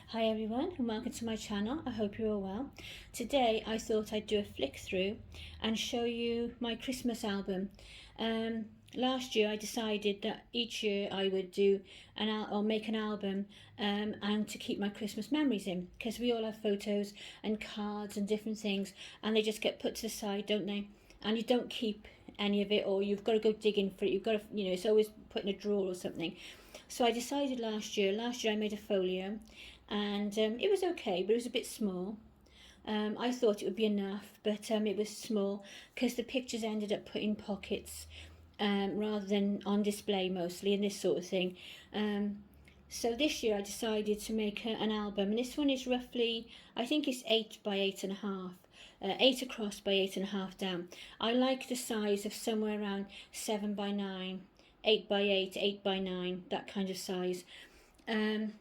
Hi everyone and welcome to my channel. I hope you're all well. Today I thought I'd do a flick through and show you my Christmas album. Last year I decided that each year I would do or make an album and to keep my Christmas memories in, because we all have photos and cards and different things and they just get put to the side, don't they? And you don't keep any of it, or you've got to go digging for it. You've got to, it's always put in a drawer or something. So I decided last year I made a folio, and it was okay, but it was a bit small. I thought it would be enough, but it was small because the pictures ended up put in pockets rather than on display mostly, and this sort of thing. So this year I decided to make an album, and this one is roughly, I think it's 8 by 8.5. 8 across by 8.5 down. I like the size of somewhere around 7 by 9, 8 by 8, 8 by 9, that kind of size. And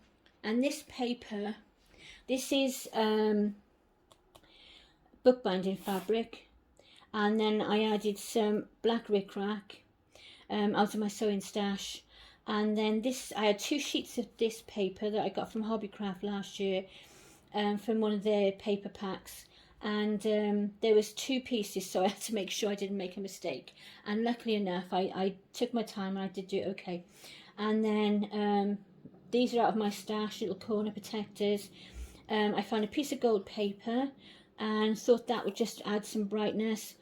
this paper, this is bookbinding fabric, and then I added some black rickrack out of my sewing stash, and then this, I had 2 sheets of this paper that I got from Hobbycraft last year from one of their paper packs, and there was 2 pieces, so I had to make sure I didn't make a mistake, and luckily enough I took my time and I did do it okay. And then these are out of my stash, little corner protectors. I found a piece of gold paper and thought that would just add some brightness.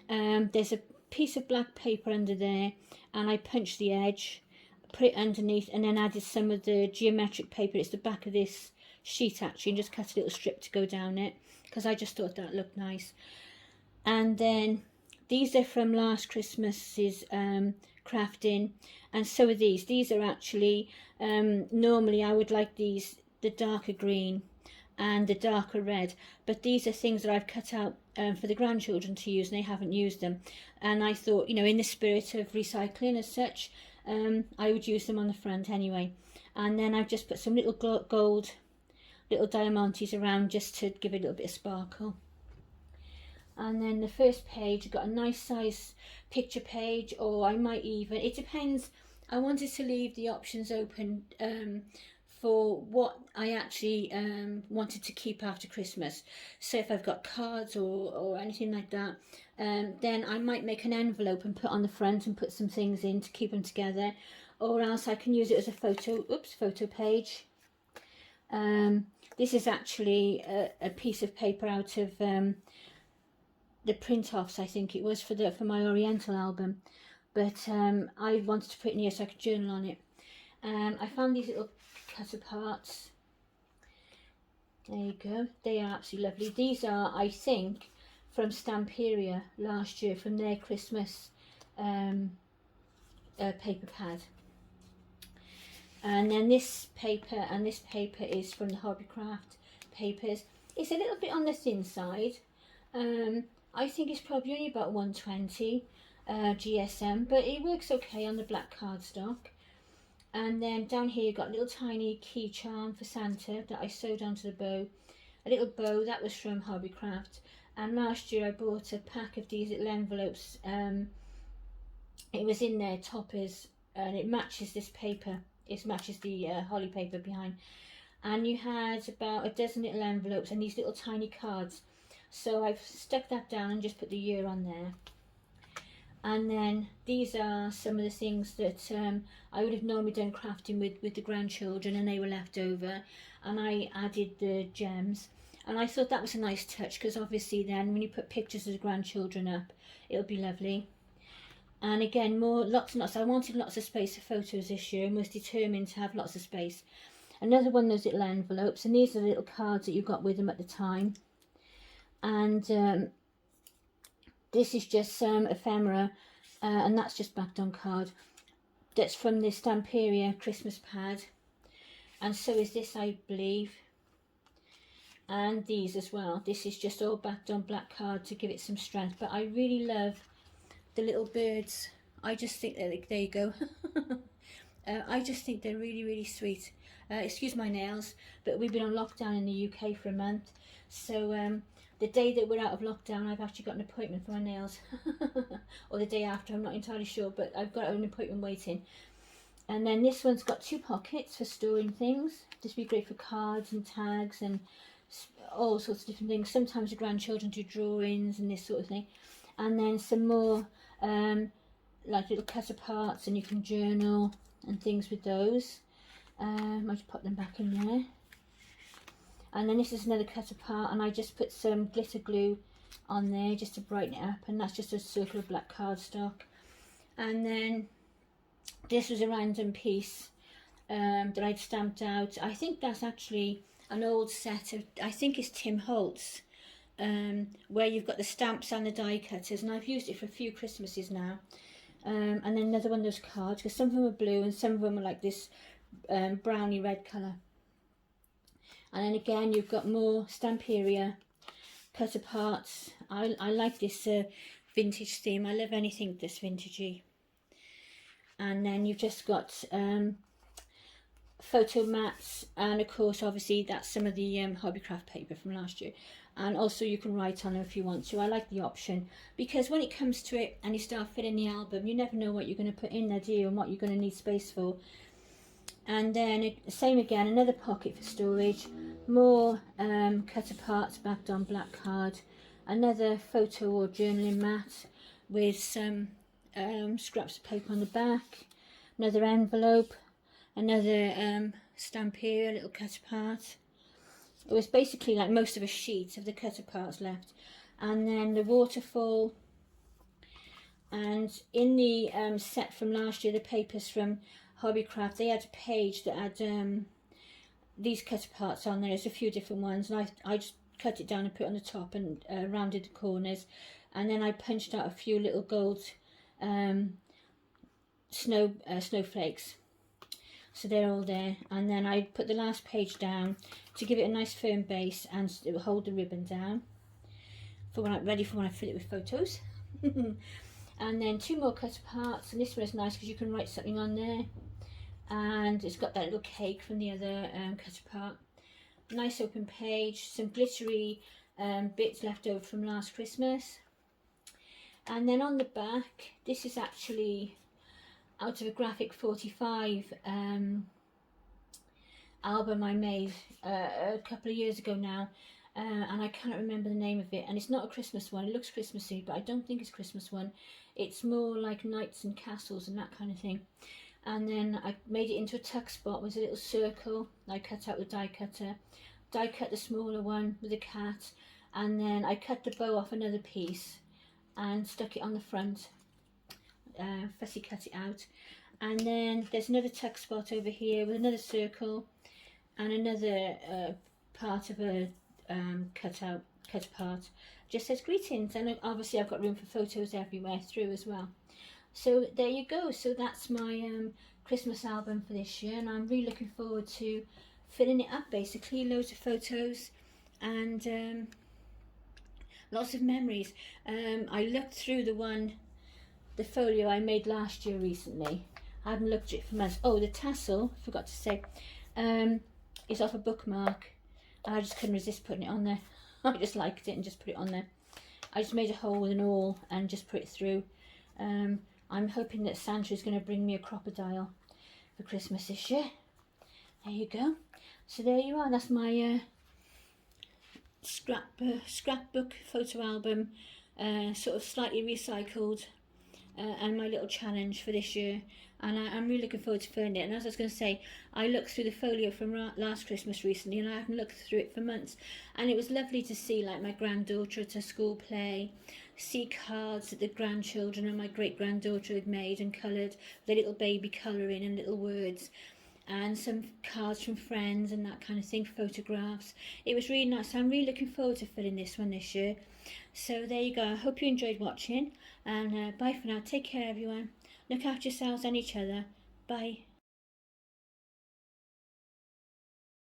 There's a piece of black paper under there, and I punched the edge, put it underneath, and then added some of the geometric paper. It's the back of this sheet actually, and just cut a little strip to go down it, because I just thought that looked nice. And then these are from last Christmas's crafting, and so are these. These are actually, normally I would like these, the darker green and the darker red, but these are things that I've cut out for the grandchildren to use, and they haven't used them. And I thought, in the spirit of recycling as such, I would use them on the front anyway. And then I've just put some little gold, little diamantes around just to give it a little bit of sparkle. And then the first page, I've got a nice size picture page, or I might even, it depends. I wanted to leave the options open for what I actually wanted to keep after Christmas. So if I've got cards or anything like that, then I might make an envelope and put on the front and put some things in to keep them together, or else I can use it as a photo page. This is actually a piece of paper out of the print-offs, I think it was, for my Oriental album, but I wanted to put it in here so I could journal on it. I found these little cut aparts. There you go. They are absolutely lovely. These are, I think, from Stamperia last year, from their Christmas paper pad. And then this paper and this paper is from the Hobbycraft papers. It's a little bit on the thin side. I think it's probably only about 120 GSM, but it works okay on the black cardstock. And then down here you've got a little tiny key charm for Santa that I sewed onto the bow. A little bow that was from Hobbycraft. And last year I bought a pack of these little envelopes. It was in their toppers, and it matches this paper. It matches the holly paper behind. And you had about a dozen little envelopes and these little tiny cards. So I've stuck that down and just put the year on there. And then these are some of the things that I would have normally done crafting with the grandchildren, and they were left over, and I added the gems. And I thought that was a nice touch, because obviously then when you put pictures of the grandchildren up, it'll be lovely. And again, lots and lots. I wanted lots of space for photos this year and was determined to have lots of space. Another one of those little envelopes, and these are the little cards that you got with them at the time. And this is just some ephemera, and that's just backed on card. That's from the Stamperia Christmas pad, and so is this, I believe, and these as well. This is just all backed on black card to give it some strength. But I really love the little birds. I just think that there you go. I just think they're really, really sweet. Excuse my nails, but we've been on lockdown in the UK for a month, so the day that we're out of lockdown, I've actually got an appointment for my nails. Or the day after, I'm not entirely sure, but I've got an appointment waiting. And then this one's got 2 pockets for storing things. This would be great for cards and tags and all sorts of different things. Sometimes the grandchildren do drawings and this sort of thing. And then some more like little cut aparts, and you can journal and things with those. I just put them back in there. And then this is another cut apart, and I just put some glitter glue on there just to brighten it up, and that's just a circle of black cardstock. And then this was a random piece that I'd stamped out. I think that's actually an old set of, I think it's Tim Holtz, where you've got the stamps and the die cutters, and I've used it for a few Christmases now. And then another one of those cards, because some of them are blue and some of them are like this browny red colour. And then again you've got more Stamperia cut aparts. I like this vintage theme. I love anything that's vintagey. And then you've just got photo mats, and of course obviously that's some of the Hobbycraft paper from last year, and also you can write on them if you want to. I like the option, because when it comes to it and you start filling the album, you never know what you're going to put in there, do you, and what you're going to need space for. And then same again, another pocket for storage, more cut aparts backed on black card, another photo or journaling mat with some scraps of paper on the back, another envelope, another Stamperia little cut apart. It was basically like most of a sheet of the cut aparts left. And then the waterfall. And in the set from last year, the papers from Hobbycraft, they had a page that had these cut aparts on there. There's a few different ones, and I just cut it down and put it on the top and rounded the corners. And then I punched out a few little gold snowflakes. So they're all there. And then I put the last page down to give it a nice firm base, and it will hold the ribbon down for when I'm ready for when I fill it with photos. And then 2 more cut aparts, and this one is nice because you can write something on there. And it's got that little cake from the other cut apart. Nice open page, some glittery bits left over from last Christmas. And then on the back, this is actually out of a Graphic 45 album I made a couple of years ago now, and I can't remember the name of it, and it's not a Christmas one. It looks Christmassy, but I don't think it's a Christmas one. It's more like knights and castles and that kind of thing. And then I made it into a tuck spot with a little circle. I cut out the die cutter, die cut the smaller one with a cat, and then I cut the bow off another piece and stuck it on the front. Fussy cut it out. And then there's another tuck spot over here with another circle and another part of a cut apart. Just says greetings, and obviously I've got room for photos everywhere through as well. So there you go. So that's my Christmas album for this year, and I'm really looking forward to filling it up. Basically, loads of photos and lots of memories. I looked through the folio I made last year recently. I haven't looked at it for months. Oh, the tassel, forgot to say, is off a bookmark. I just couldn't resist putting it on there. I just liked it and just put it on there. I just made a hole with an awl and just put it through. I'm hoping that Santa is going to bring me a crocodile for Christmas this year. There you go. So there you are. That's my scrapbook photo album, sort of slightly recycled, and my little challenge for this year. And I'm really looking forward to filling it. And as I was going to say, I looked through the folio from last Christmas recently, and I haven't looked through it for months. And it was lovely to see, like, my granddaughter at a school play, see cards that the grandchildren and my great-granddaughter had made and coloured, the little baby colouring and little words, and some cards from friends and that kind of thing, photographs. It was really nice. I'm really looking forward to filling this one this year. So there you go. I hope you enjoyed watching, and bye for now. Take care, everyone. Look after yourselves and each other. Bye.